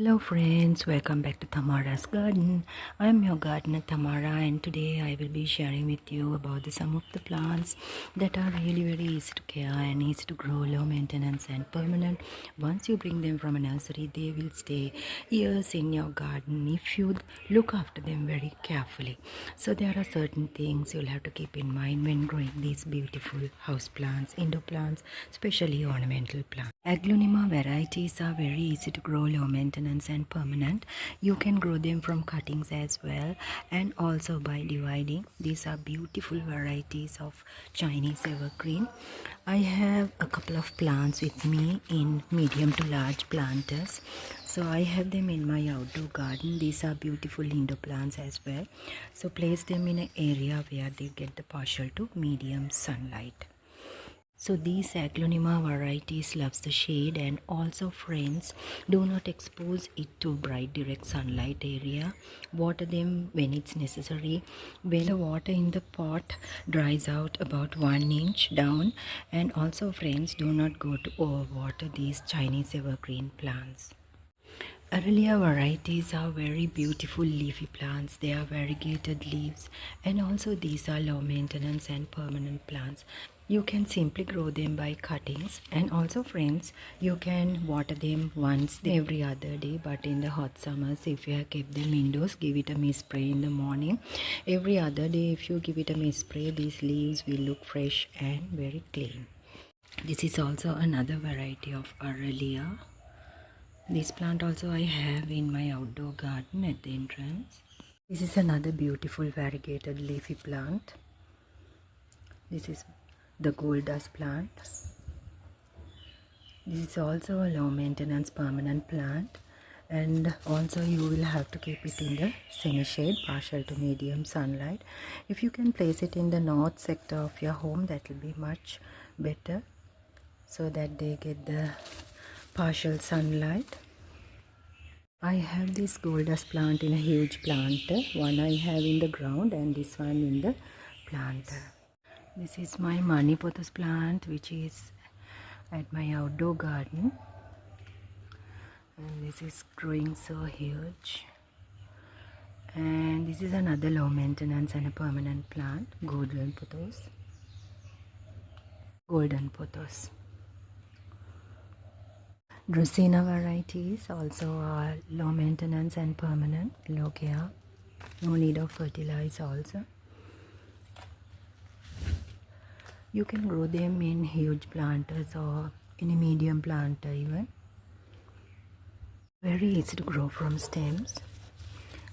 Hello friends, welcome back to Tamara's garden. I'm your gardener Tamara, and today I will be sharing with you about some of the plants that are really very easy to care and easy to grow, low maintenance and permanent. Once you bring them from a nursery, they will stay years in your garden if you look after them very carefully. So there are certain things you'll have to keep in mind when growing these beautiful house plants, indoor plants, especially ornamental plants. Aglaonema varieties are very easy to grow, low maintenance and permanent. You can grow them from cuttings as well and also by dividing. These are beautiful varieties of Chinese evergreen. I have a couple of plants with me in medium to large planters. So I have them in my outdoor garden. These are beautiful indoor plants as well. So place them in an area where they get the partial to medium sunlight. So these aglaonema varieties loves the shade, and also friends, do not expose it to bright direct sunlight area. Water them when it's necessary. When the water in the pot dries out about 1 inch down, and also friends, do not go to overwater these Chinese evergreen plants. Arabia varieties are very beautiful leafy plants. They are variegated leaves, and also these are low maintenance and permanent plants. You can simply grow them by cuttings, and also friends, you can water them once every other day. But in the hot summers, if you have kept them indoors, give it a mist spray in the morning. Every other day, if you give it a mist spray, these leaves will look fresh and very clean. This is also another variety of Arabia. This plant also I have in my outdoor garden at the entrance. This is another beautiful variegated leafy plant. This is the gold dust plant. This is also a low maintenance permanent plant, and also you will have to keep it in the semi-shade, partial to medium sunlight. If you can place it in the north sector of your home, that will be much better, so that they get the partial sunlight. I have this gold dust plant in a huge planter. One I have in the ground and this one in the planter. This is my money pothos plant, which is at my outdoor garden, and this is growing so huge. And this is another low maintenance and a permanent plant, golden pothos. Dracena varieties also are low maintenance and permanent, low care, no need of fertilizer also. You can grow them in huge planters or in a medium planter even. Very easy to grow from stems,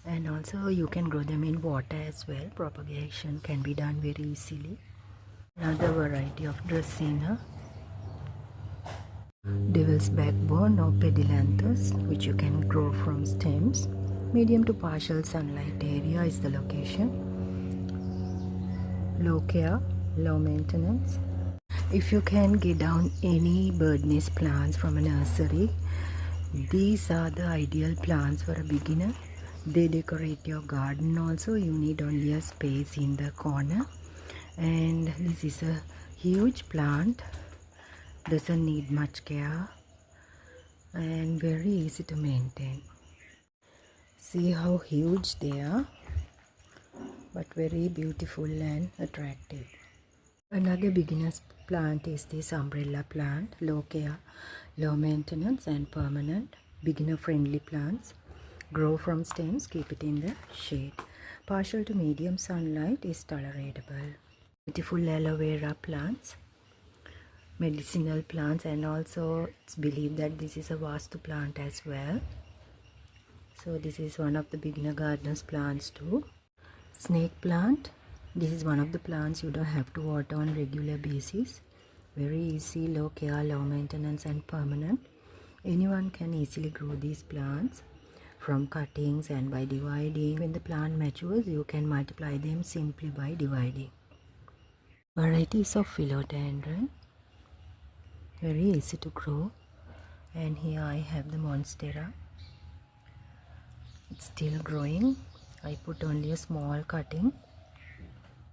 and also you can grow them in water as well. Propagation can be done very easily. Another variety of Dracena, Devil's Backbone or Pedilanthus, which you can grow from stems. Medium to partial sunlight area is the location. Low care, low maintenance. If you can get down any bird nest plants from a nursery, these are the ideal plants for a beginner. They decorate your garden also. You need only a space in the corner, and this is a huge plant, doesn't need much care and very easy to maintain. See how huge they are, but very beautiful and attractive. Another beginner's plant is this umbrella plant, low care, low maintenance and permanent, beginner friendly plants. Grow from stems, keep it in the shade. Partial to medium sunlight is tolerable. Beautiful aloe vera plants, medicinal plants, and also it's believed that this is a vastu plant as well. So this is one of the beginner gardeners plants too. Snake plant, this is one of the plants you don't have to water on regular basis. Very easy, low care, low maintenance and permanent. Anyone can easily grow these plants from cuttings and by dividing. When the plant matures, you can multiply them simply by dividing. Varieties of philodendron, very easy to grow, and here I have the monstera. It's still growing. I put only a small cutting